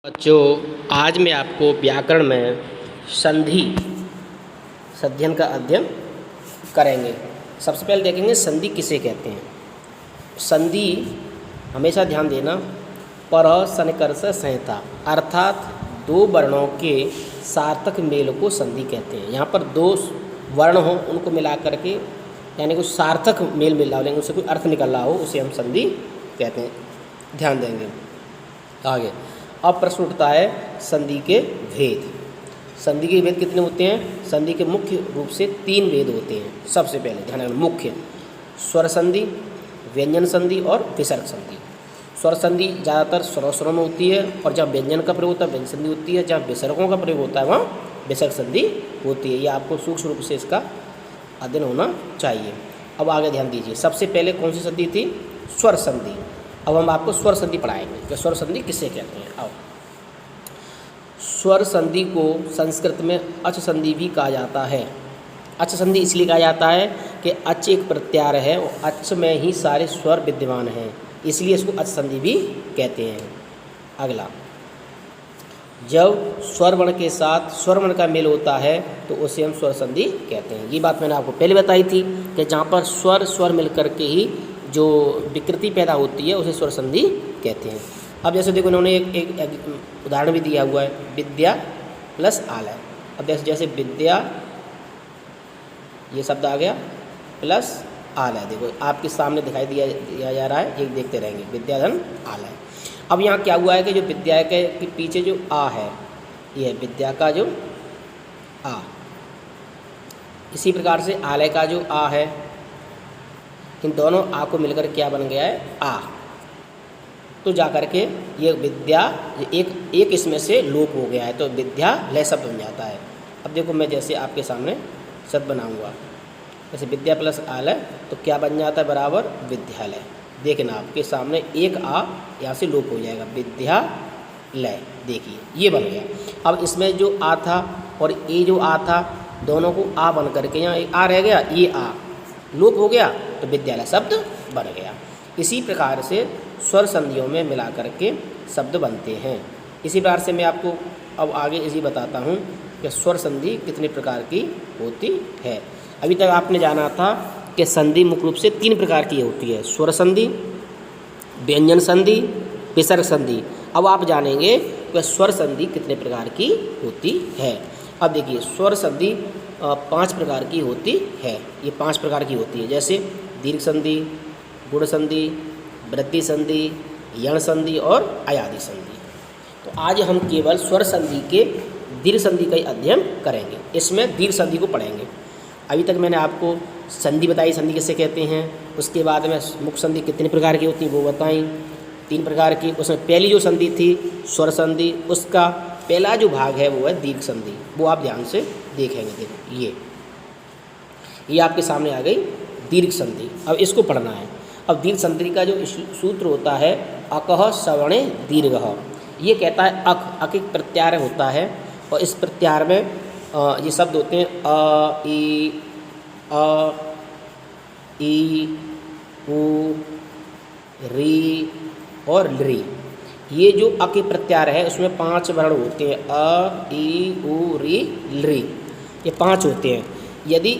बच्चों, आज मैं आपको व्याकरण में संधि सध्यन का अध्ययन करेंगे। सबसे पहले देखेंगे संधि किसे कहते हैं। संधि हमेशा ध्यान देना, पर सनकर्ष संहिता अर्थात दो वर्णों के सार्थक मेल को संधि कहते हैं। यहाँ पर दो वर्ण हों उनको मिला करके यानी कुछ सार्थक मेल मिल रहा हो लेकिन उससे कोई अर्थ निकल रहा हो उसे हम संधि कहते हैं। ध्यान देंगे आगे। अब प्रश्न उठता है संधि के भेद। संधि के भेद कितने होते हैं? संधि के मुख्य रूप से 3 भेद होते हैं। सबसे पहले ध्यान रखना, मुख्य स्वर संधि, व्यंजन संधि और विसर्ग संधि। स्वर संधि ज़्यादातर स्वरों में होती है और जब व्यंजन का प्रयोग होता है व्यंजन संधि होती है, जहाँ विसर्गों का प्रयोग होता है वहाँ विसर्ग संधि होती है। ये आपको सूक्ष्म रूप से इसका अध्ययन होना चाहिए। अब आगे ध्यान दीजिए, सबसे पहले कौन सी संधि थी? स्वर संधि। अब हम आपको स्वर संधि पढ़ाएंगे कि स्वर संधि किसे कहते हैं। आओ, स्वर संधि को संस्कृत में अच संधि भी कहा जाता है। अच संधि इसलिए कहा जाता है कि अच एक प्रत्यार है और अच में ही सारे स्वर विद्यमान हैं, इसलिए इसको अच संधि भी कहते हैं। अगला, जब स्वर वर्ण के साथ स्वर वर्ण का मेल होता है तो उसे हम स्वर संधि कहते हैं। ये बात मैंने आपको पहले बताई थी कि जहाँ पर स्वर स्वर मिल करके ही जो विकृति पैदा होती है उसे स्वर संधि कहते हैं। अब जैसे देखो इन्होंने एक उदाहरण भी दिया हुआ है, विद्या प्लस आलय। अब जैसे विद्या ये शब्द आ गया प्लस आलय, देखो आपके सामने दिखाई दिया जा रहा है, एक देखते रहेंगे, विद्या धन आलय। अब यहाँ क्या हुआ है कि जो विद्या के पीछे जो आ है ये है विद्या का जो आ, इसी प्रकार से आलय का जो आ है, इन दोनों आ को मिलकर क्या बन गया है? आ। तो जा करके ये विद्या एक इसमें से लोप हो गया है तो विद्या लय शब्द बन जाता है। अब देखो मैं जैसे आपके सामने शब्द बनाऊंगा, जैसे विद्या प्लस आलय तो क्या बन जाता है? बराबर विद्यालय। देखना आपके सामने एक आ यहाँ से लोप हो जाएगा, विद्यालय। देखिए ये बन गया। अब इसमें जो आ था और ये जो आ था दोनों को आ बन करके यहाँ आ रह गया, ये आ लोप हो गया तो विद्यालय शब्द बन गया। इसी प्रकार से स्वर संधियों में मिला करके शब्द बनते हैं। इसी प्रकार से मैं आपको अब आगे इसी बताता हूँ कि स्वर संधि कितने प्रकार की होती है। अभी तक आपने जाना था कि संधि मुख्य रूप से 3 प्रकार की होती है, स्वर संधि, व्यंजन संधि, विसर्ग संधि। अब आप जानेंगे कि स्वर संधि कितने प्रकार की होती है। अब देखिए स्वर संधि 5 प्रकार की होती है। ये 5 प्रकार की होती है, जैसे दीर्घ संधि, गुण संधि, वृद्धि संधि, यण संधि और अयादि संधि। तो आज हम केवल स्वर संधि के दीर्घ संधि का ही अध्ययन करेंगे। इसमें दीर्घ संधि को पढ़ेंगे। अभी तक मैंने आपको संधि बताई, संधि किसे कहते हैं। उसके बाद में मुख्य संधि कितने प्रकार की होती है वो बताई, 3 प्रकार की। उसमें पहली जो संधि थी स्वर संधि, उसका पहला जो भाग है वो है दीर्घ संधि, वो आप ध्यान से देखेंगे। देखो ये आपके सामने आ गई दीर्घ संधि। अब इसको पढ़ना है। अब दीर्घ संधि का जो सूत्र होता है अकह सवर्णे दीर्घ, ये कहता है अक एक प्रत्यार होता है और इस प्रत्यार में ये शब्द होते हैं अ ई उ री और री। ये जो अ के प्रत्यार है उसमें 5 वर्ण होते हैं, अ ई उ री री, ये 5 होते हैं। यदि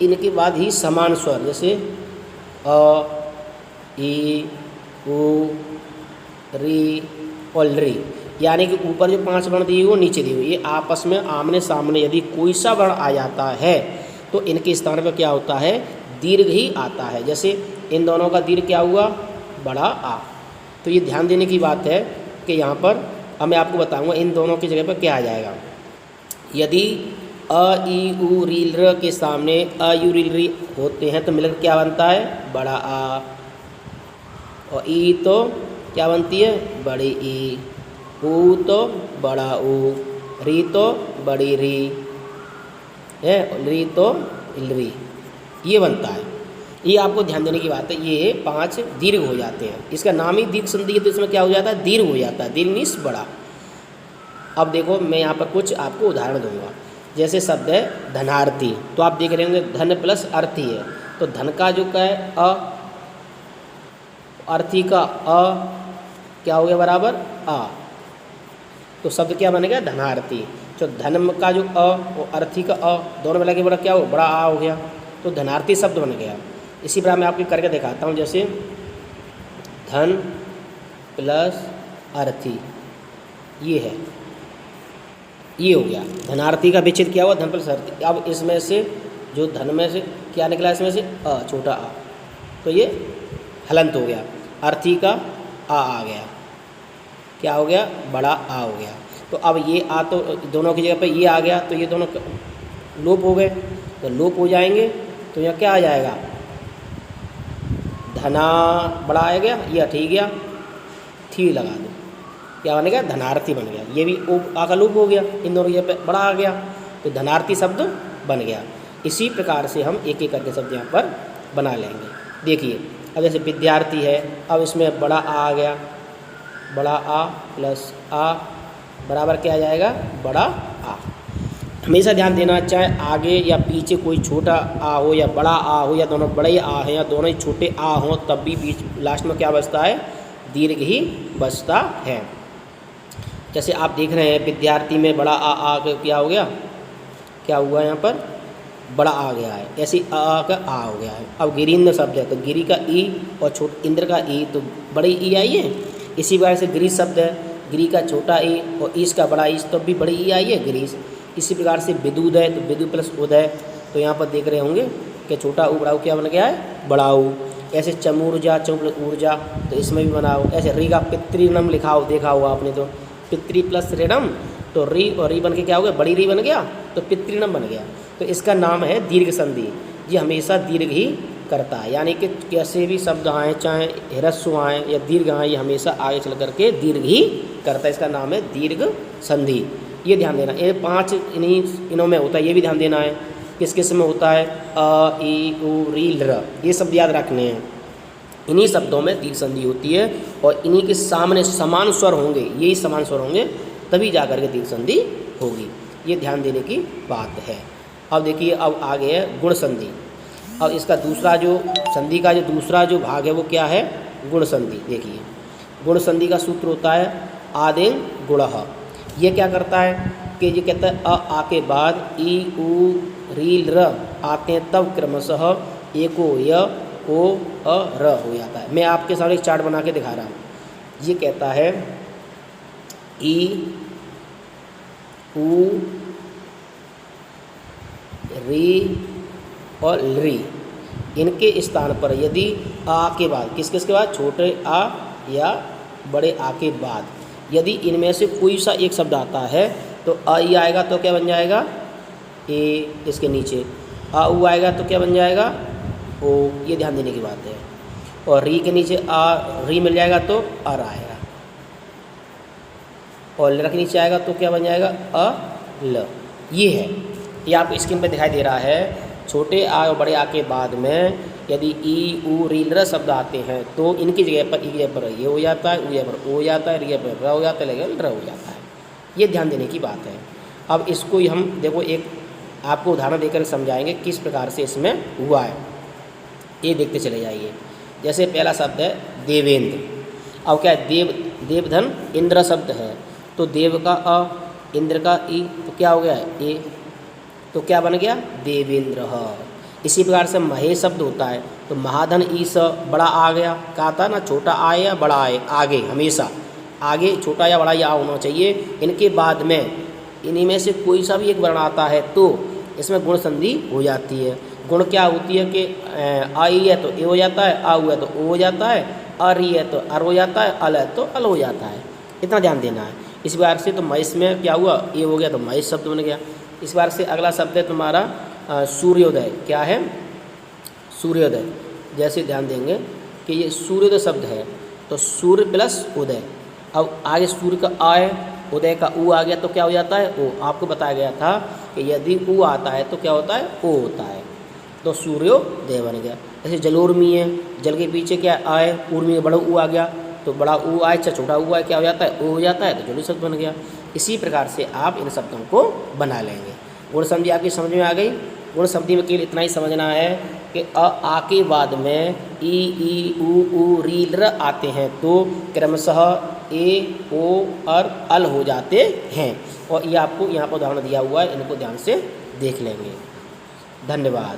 इनके बाद ही समान स्वर जैसे अ ई उ री और री, यानी कि ऊपर जो 5 वर्ण दिए हुए नीचे दिए हुए, ये आपस में आमने सामने यदि कोई सा वर्ण आ जाता है तो इनके स्थान पर क्या होता है? दीर्घ ही आता है। जैसे इन दोनों का दीर्घ क्या हुआ? बड़ा आ। तो ये ध्यान देने की बात है कि यहाँ पर अब मैं आपको बताऊँगा इन दोनों की जगह पर क्या आ जाएगा। यदि अ ई उ री र के सामने अ यू री री होते हैं तो मिलकर क्या बनता है? बड़ा आ। और ई तो क्या बनती है? बड़ी ई। ऊ तो बड़ा ऊ, री तो बड़ी री है, री तो री, ये बनता है। ये आपको ध्यान देने की बात है। ये 5 दीर्घ हो जाते हैं। इसका नाम ही दीर्घ संधि है तो इसमें क्या हो जाता है? दीर्घ हो जाता है। दीर्घ मीन्स बड़ा। अब देखो मैं यहाँ पर कुछ आपको उदाहरण दूंगा। जैसे शब्द है धनार्थी, तो आप देख रहे होंगे धन प्लस अर्थी है, तो धन का जो क्या है अ, अर्थी का अ, क्या हो गया बराबर आ। तो शब्द क्या बन गया धनार्थी। तो धन का जो अ और अर्थी का अ दोनों मिला के बड़ा क्या हो बड़ा आ हो गया, तो धनार्थी शब्द बन गया। इसी प्रकार मैं आपको करके दिखाता हूँ, जैसे धन प्लस अर्थी ये है, ये हो गया धनार्थी का विच्छेद क्या हुआ धन प्लस अर्थी। अब इसमें से जो धन में से क्या निकला, इसमें से अ छोटा आ, तो ये हलंत हो गया। अर्थी का आ गया, क्या हो गया बड़ा आ हो गया। तो अब ये आ तो दोनों की जगह पे ये आ गया, तो ये दोनों लोप हो गए। तो लोप हो जाएंगे तो यहाँ क्या आ जाएगा धना बड़ा आ गया, ये अठी गया, थी लगा दो, क्या बन गया धनार्थी बन गया। ये भी ओ आ का लोप हो गया, इन दोनों की जगह पे बड़ा आ गया, तो धनार्थी शब्द बन गया। इसी प्रकार से हम एक एक करके शब्द यहाँ पर बना लेंगे। देखिए अब जैसे विद्यार्थी है, अब इसमें बड़ा आ गया, बड़ा आ प्लस आ बराबर क्या आ जाएगा बड़ा आ। हमेशा ध्यान देना, चाहे आगे या पीछे कोई छोटा आ हो या बड़ा आ हो या दोनों बड़े आ हैं या दोनों ही छोटे आ हों, तब भी बीच लास्ट में क्या बचता है दीर्घ ही बचता है। जैसे आप देख रहे हैं विद्यार्थी में बड़ा आ के क्या हो गया, क्या हुआ यहाँ पर बड़ा आ गया है, ऐसे आ का आ हो गया है। अब गिरीन्द्र शब्द है तो गिरी का ई और छोट इंद्र का ई, तो बड़ी ई आई है। इसी प्रकार से गिरीश शब्द है, गिरी का छोटा ई और ईश का बड़ा ईश, तो भी बड़ी ई आई है गिरीश। इसी प्रकार से विदुद है तो विदु प्लस उदय, तो यहाँ पर देख रहे होंगे कि छोटा ऊ बड़ा ऊ क्या बन गया है बड़ा ऊ। ऐसे चमूर्जा चौप्लस ऊर्जा, तो इसमें भी बनाओ। ऐसे री का पितृनम लिखा हो, देखा हुआ आपने, तो पितृ प्लस ऋणम, तो री और री बन के क्या हो गया बड़ी री बन गया, तो पितृनम बन गया। तो इसका नाम है दीर्घ संधि। ये हमेशा दीर्घ ही करता है, यानी कि कैसे भी शब्द आएँ, चाहे ह्रस्व आएँ या दीर्घ आएँ, ये हमेशा आगे चल करके दीर्घ ही करता है। इसका नाम है दीर्घ संधि। ये ध्यान देना, ये 5 इनों में होता है, ये भी ध्यान देना है। किस किस में होता है अ ई उ री ल, ये शब्द याद रखने हैं। इन्हीं शब्दों में दीर्घ संधि होती है और इन्हीं के सामने समान स्वर होंगे, यही समान स्वर होंगे, तभी जा कर के दीर्घ संधि होगी। ये ध्यान देने की बात है। अब देखिए अब आगे है गुण संधि। अब इसका दूसरा जो संधि का जो दूसरा जो भाग है वो क्या है गुण संधि। देखिए गुण संधि का सूत्र होता है आदेन गुणः। ये क्या करता है कि ये कहता है आ के बाद ई उ री र आते हैं, तब क्रमशः एको य ओ अ र हो जाता है। मैं आपके सामने एक चार्ट बना के दिखा रहा हूँ। ये कहता है ई उ री और री, इनके स्थान पर यदि आ के बाद किस किस के बाद छोटे आ या बड़े आ के बाद यदि इनमें से कोई सा एक शब्द आता है तो अ ई आएगा तो क्या बन जाएगा ए, इसके नीचे आ उ आएगा तो क्या बन जाएगा ओ। ये ध्यान देने की बात है। और री के नीचे आ री मिल जाएगा तो अर आएगा, और ल के नीचे आएगा तो क्या बन जाएगा अ ल। ये है, ये आपको स्क्रीन पे दिखाई दे रहा है। छोटे आ और बड़े आ के बाद में यदि ई उ री ल शब्द आते हैं तो इनकी जगह पर ई की जगह पर ये हो जाता है, उ जगह पर ओ हो जाता है, री जगह पर र हो जाता है, लेकिन र हो जाता है। ये ध्यान देने की बात है। अब इसको हम देखो एक आपको उदाहरण देकर समझाएंगे किस प्रकार से इसमें हुआ है, ये देखते चले जाइए। जैसे पहला शब्द है देवेंद्र। अब क्या है देवधन इंद्र शब्द है, तो देव का अ इंद्र का ई, तो क्या हो गया ए, तो क्या बन गया देवेंद्र। इसी प्रकार से महेश शब्द होता है, तो महाधन ई स बड़ा आ गया, कहा था ना छोटा आए या बड़ा आए, आगे हमेशा आगे छोटा या बड़ा या होना चाहिए। इनके बाद में इन्हीं में से कोई सा भी एक वर्ण आता है तो इसमें गुण संधि हो जाती है। गुण क्या होती है कि आ ई है तो ए हो जाता है, आ उ है तो ओ हो जाता है, अ री है तो अर हो जाता है, अल है तो अल हो जाता है। इतना ध्यान देना है। इस बार से तो महेश में क्या हुआ ए हो गया तो महेश शब्द बन गया। इस बार से अगला शब्द है तुम्हारा सूर्योदय। क्या है सूर्योदय। जैसे ध्यान देंगे कि ये सूर्योदय शब्द है तो सूर्य प्लस उदय। अब आगे सूर्य का आ है, उदय का उ आ गया तो क्या हो जाता है ओ। आपको बताया गया था कि यदि उ आता है तो क्या होता है ओ होता है, तो सूर्योदय बन गया। जैसे जलोर्मी है, जल के पीछे क्या आए उर्मी में बड़ा उ आ गया तो बड़ा उ आए चाहे छोटा उ आए क्या हो जाता है ओ हो जाता है, तो जलो शब्द बन गया। इसी प्रकार से आप इन शब्दों को बना लेंगे। गुण संधि आपकी समझ में आ गई। गुण संधि में केवल इतना ही समझना है कि आ के बाद में ई उ री र आते हैं तो क्रमशः ए ओ और अल हो जाते हैं। और ये आपको यहाँ पर उदाहरण दिया हुआ है, इनको ध्यान से देख लेंगे। धन्यवाद।